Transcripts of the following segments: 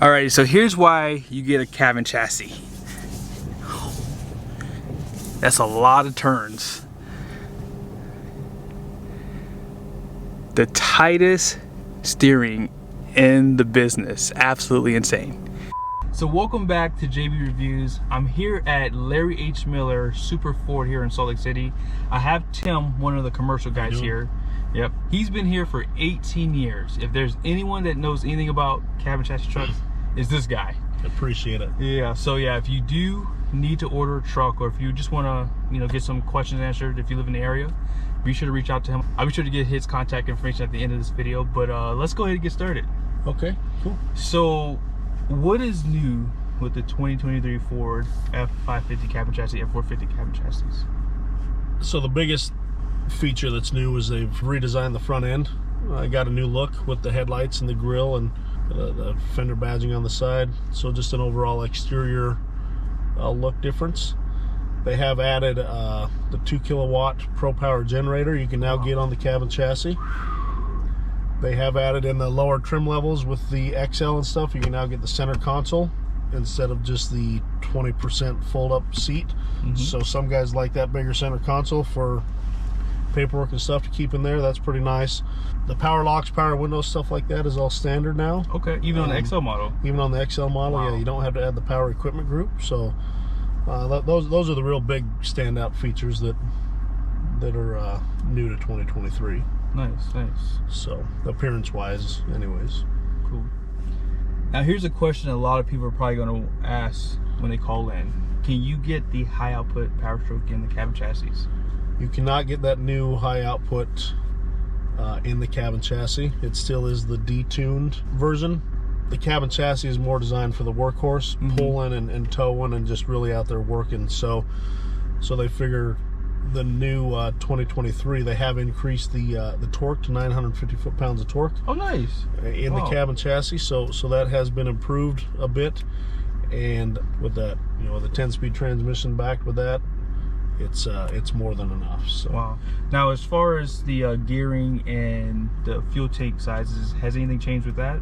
Alright, so here's why you get a cabin chassis. That's a lot of turns. The tightest steering in the business. Absolutely insane. So welcome back to JB Reviews. I'm here at Larry H. Miller Super Ford here in Salt Lake City. I have Tim, one of the commercial guys here. Yep, he's been here for 18 years. If there's anyone that knows anything about cabin chassis trucks, it's this guy. Appreciate it. Yeah, so yeah, if you do need to order a truck, or if you just want to, get some questions answered, if you live in the area, be sure to reach out to him. I'll be sure to get his contact information at the end of this video, but let's go ahead and get started. Okay, cool. So, what is new with the 2023 Ford F550 cabin chassis, F450 cabin chassis? So the biggest feature that's new is they've redesigned the front end. I got a new look with the headlights and the grille and the fender badging on the side. So just an overall exterior look difference. They have added the 2 kilowatt Pro Power generator you can now get on the cabin chassis. They have added in the lower trim levels with the XL and stuff, you can now get the center console instead of just the 20% fold up seat. So some guys like that bigger center console for paperwork and stuff to keep in there. That's pretty nice. The power locks, power windows, stuff like that is all standard now. Okay, even on the XL model? Even on the XL model, wow. Yeah, you don't have to add the power equipment group. So those are the real big standout features that are new to 2023. Nice. So appearance wise anyways. Cool. Now here's a question a lot of people are probably going to ask when they call in. Can you get the high output power stroke in the cabin chassis? You cannot get that new high output in the cabin chassis. It still is the detuned version. The cabin chassis is more designed for the workhorse, pulling and towing and just really out there working. So they figure the new 2023, they have increased the torque to 950 foot-pounds of torque. Oh, nice. In the cabin chassis, so that has been improved a bit. And with that, the 10-speed transmission backed with that, it's more than enough. So. Wow. Now, as far as the gearing and the fuel tank sizes, has anything changed with that?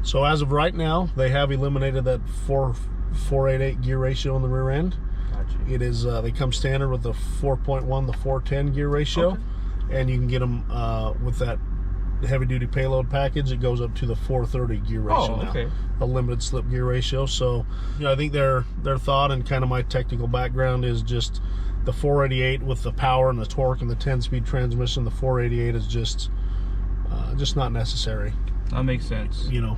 So as of right now, they have eliminated that 488 gear ratio in the rear end. Gotcha. It is they come standard with the 4.1 the 410 gear ratio, and you can get them with that heavy duty payload package. It goes up to the 430 gear ratio now, a limited slip gear ratio. So I think their thought and kind of my technical background is just the 488 with the power and the torque and the 10-speed transmission. The 488 is just not necessary. That makes sense. You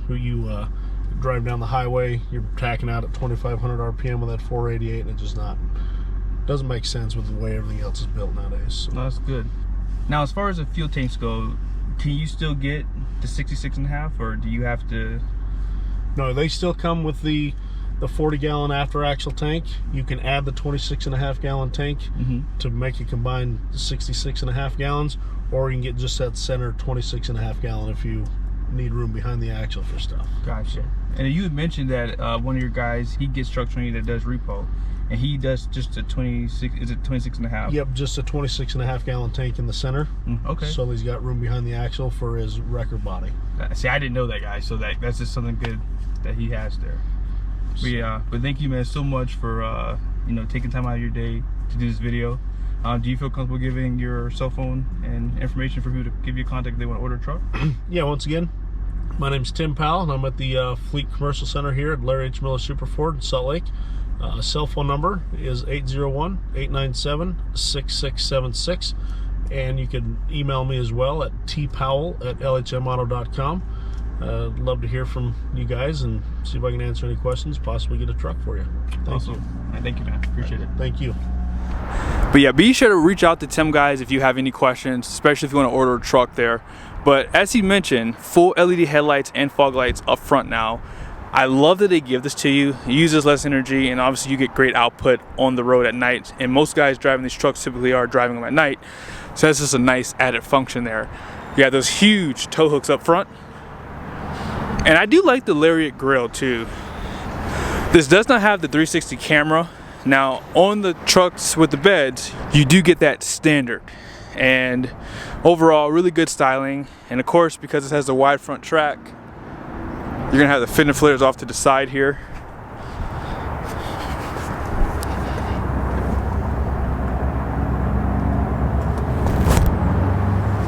drive down the highway, you're tacking out at 2,500 RPM with that 488, and it just doesn't make sense with the way everything else is built nowadays. So. No, that's good. Now, as far as the fuel tanks go, can you still get the 66.5, or do you have to? No, they still come with the 40-gallon after axle tank. You can add the 26.5-gallon tank to make a combined 66.5 gallons, or you can get just that center 26.5-gallon if you need room behind the axle for stuff. Gotcha. And you had mentioned that one of your guys, he gets truck training that does repo, and he does just a 26. Is it 26.5? Yep, just a 26.5-gallon tank in the center. Okay. So he's got room behind the axle for his wrecker body. See, I didn't know that, guy. So that's just something good that he has there. But thank you, man, so much for taking time out of your day to do this video. Do you feel comfortable giving your cell phone and information for people to give you contact if they want to order a truck? Yeah, once again, my name's Tim Powell, and I'm at the Fleet Commercial Center here at Larry H. Miller Super Ford in Salt Lake. Cell phone number is 801-897-6676, and you can email me as well at tpowell@lhmauto.com. I'd love to hear from you guys and see if I can answer any questions, possibly get a truck for you. Thank you. Thank you, man. Appreciate it. Thank you. But yeah, be sure to reach out to Tim, guys, if you have any questions, especially if you want to order a truck there. But as he mentioned, full LED headlights and fog lights up front now. I love that they give this to you. It uses less energy, and obviously you get great output on the road at night. And most guys driving these trucks typically are driving them at night. So that's just a nice added function there. You got those huge tow hooks up front. And I do like the Lariat grille too. This does not have the 360 camera. Now on the trucks with the beds, you do get that standard. And overall, really good styling. And of course, because it has a wide front track, You're gonna have the fender flares off to the side here.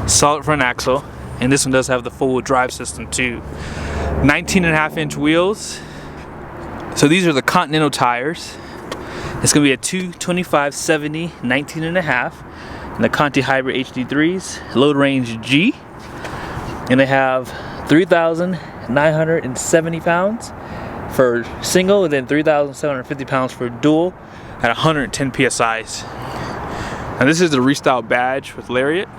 Solid front axle, and this one does have the four-wheel drive system too. 19.5-inch wheels. So these are the Continental tires. It's gonna be a 225/70 19.5, and the Conti Hybrid HD3s, load range G, and they have 3,970 pounds for single, and then 3,750 pounds for dual at 110 psi's. Now this is the restyled badge with Lariat.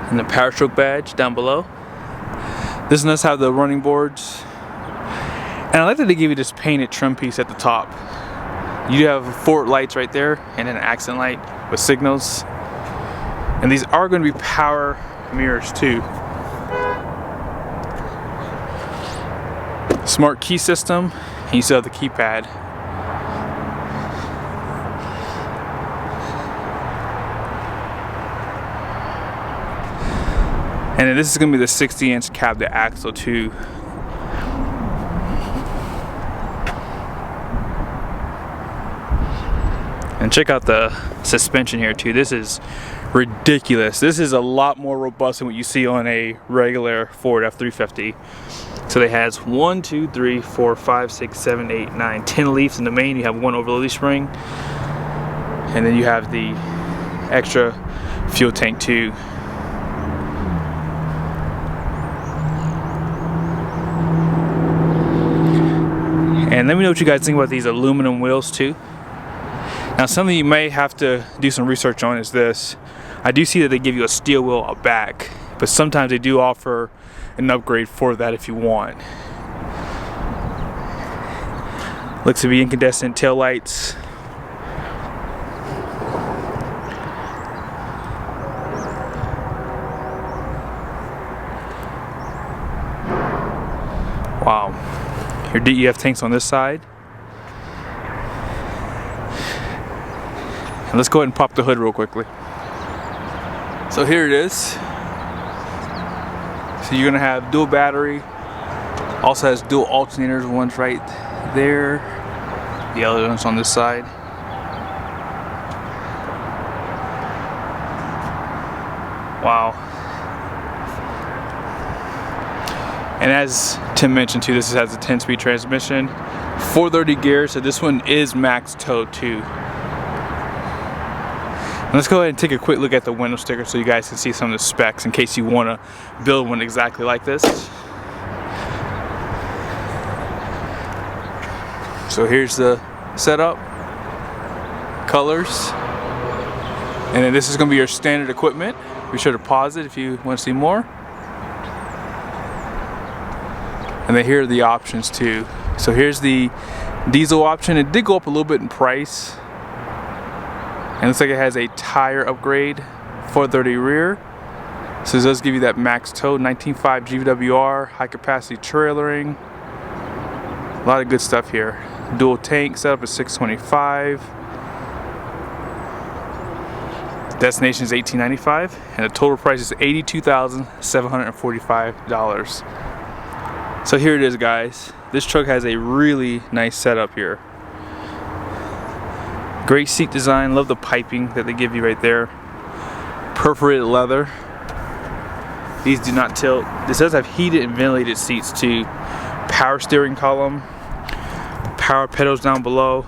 And the PowerStroke badge down below. This one does have the running boards. And I like that they give you this painted trim piece at the top. You do have forward lights right there, and then an accent light with signals. And these are going to be power mirrors too. Smart key system, and you still have the keypad. And then this is going to be the 60-inch cab to axle too. And check out the suspension here too. This is ridiculous. This is a lot more robust than what you see on a regular Ford F350. So it has 1, 2, 3, 4, 5, 6, 7, 8, 9, 10 leaves in the main. You have one overload spring. And then you have the extra fuel tank too. And let me know what you guys think about these aluminum wheels too. Now something you may have to do some research on is this. I do see that they give you a steel wheel out back, but sometimes they do offer an upgrade for that if you want. Looks to be incandescent tail lights. Wow. Your DEF tanks on this side. And let's go ahead and pop the hood real quickly. So here it is. So you're gonna have dual battery. Also has dual alternators. One's right there. The other one's on this side. Wow. And as Tim mentioned too, this has a 10-speed transmission, 430 gears, so this one is max tow too. And let's go ahead and take a quick look at the window sticker so you guys can see some of the specs in case you want to build one exactly like this. So here's the setup, colors, and then this is going to be your standard equipment. Be sure to pause it if you want to see more. And then here are the options too. So here's the diesel option. It did go up a little bit in price. And it looks like it has a tire upgrade, 430 rear. So this does give you that max tow, 19.5 GVWR, high capacity trailering. A lot of good stuff here. Dual tank setup is 625. Destination is $1,895, and the total price is $82,745. So here it is, guys. This truck has a really nice setup here. Great seat design. Love the piping that they give you right there. Perforated leather. These do not tilt. This does have heated and ventilated seats too. Power steering column. Power pedals down below.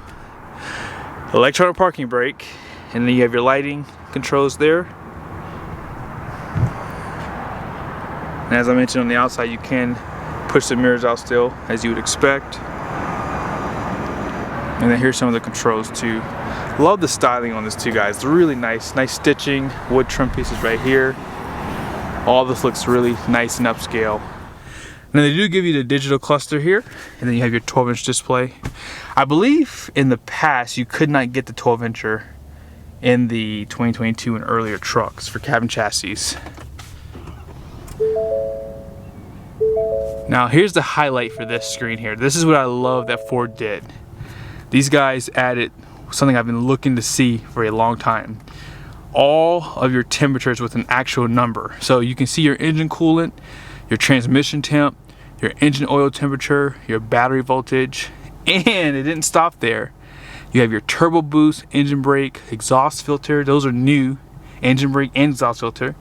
Electronic parking brake. And then you have your lighting controls there. And as I mentioned, on the outside you can push the mirrors out still, as you would expect. And then here's some of the controls too. Love the styling on this too, guys. It's really nice stitching, wood trim pieces right here. All this looks really nice and upscale. Now they do give you the digital cluster here, and then you have your 12-inch display. I believe in the past you could not get the 12-incher in the 2022 and earlier trucks for cabin chassis. Now here's the highlight for this screen here. This is what I love that Ford did. These guys added something I've been looking to see for a long time. all of your temperatures with an actual number. So you can see your engine coolant, your transmission temp, your engine oil temperature, your battery voltage, and it didn't stop there. You have your turbo boost, engine brake, exhaust filter. Those are new, engine brake and exhaust filter.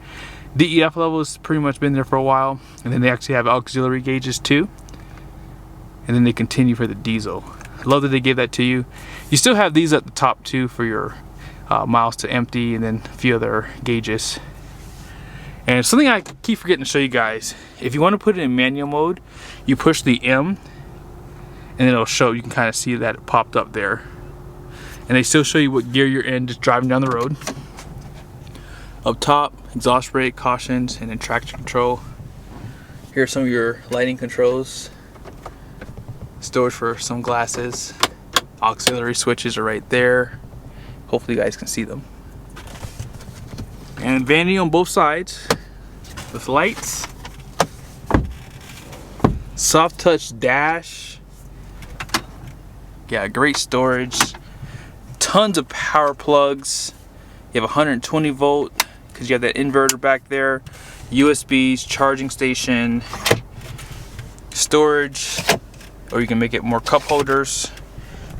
DEF level has pretty much been there for a while, and then they actually have auxiliary gauges too, and then they continue for the diesel. I love that they gave that to you. You still have these at the top too for your miles to empty, and then a few other gauges. And something I keep forgetting to show you guys, if you want to put it in manual mode, you push the M and it'll show. You can kind of see that it popped up there, and they still show you what gear you're in just driving down the road. Up top, exhaust brake, cautions, and then traction control. Here's some of your lighting controls. Storage for sunglasses. Auxiliary switches are right there. Hopefully you guys can see them. And vanity on both sides with lights. Soft touch dash. Yeah, great storage. Tons of power plugs. You have 120 volt because you have that inverter back there. USBs, charging station, storage, or you can make it more cup holders.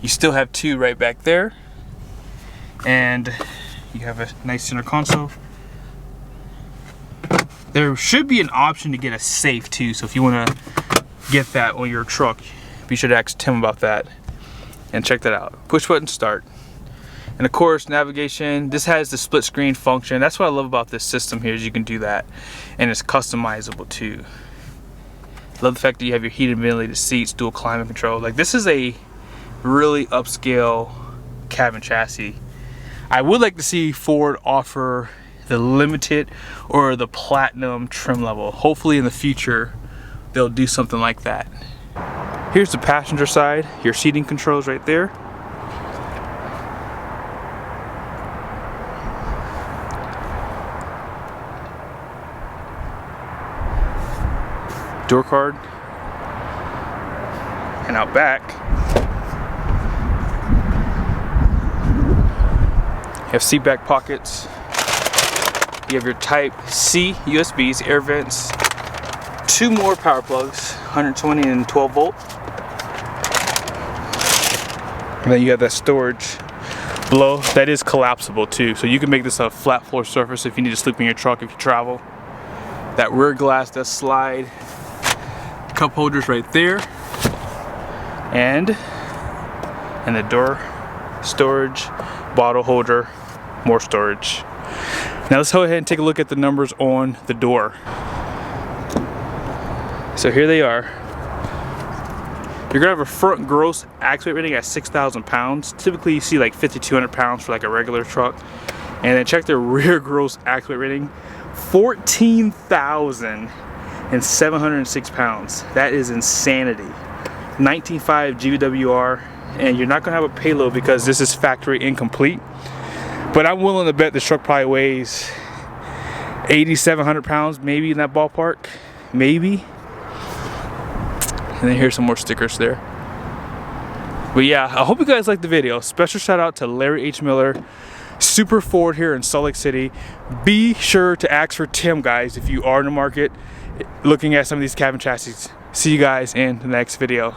You still have two right back there. And you have a nice center console. There should be an option to get a safe too, so if you want to get that on your truck, be sure to ask Tim about that and check that out. Push button start. And of course, navigation. This has the split screen function. That's what I love about this system here, is you can do that, and it's customizable too. Love the fact that you have your heated ventilated seats, dual climate control. Like, this is a really upscale cabin chassis. I would like to see Ford offer the limited or the platinum trim level. Hopefully in the future they'll do something like that. Here's the passenger side, your seating controls right there. Door card. And out back, you have seat back pockets. You have your Type C USBs, air vents, two more power plugs, 120 and 12 volt. And then you have that storage below that is collapsible too, so you can make this a flat floor surface if you need to sleep in your truck if you travel. That rear glass does slide. Cup holders right there, and the door storage, bottle holder, more storage. Now let's go ahead and take a look at the numbers on the door. So here they are. You're gonna have a front gross axle weight rating at 6,000 pounds. Typically you see like 5,200 pounds for like a regular truck. And then check the rear gross axle weight rating, 14,706 pounds. That is insanity. 19.5 GVWR, and you're not gonna have a payload because this is factory incomplete. But I'm willing to bet this truck probably weighs 8,700 pounds, maybe in that ballpark, maybe. And then here's some more stickers there. But yeah, I hope you guys liked the video. Special shout out to Larry H. Miller, Super Ford here in Salt Lake City. Be sure to ask for Tim, guys, if you are in the market looking at some of these cabin chassis. See you guys in the next video.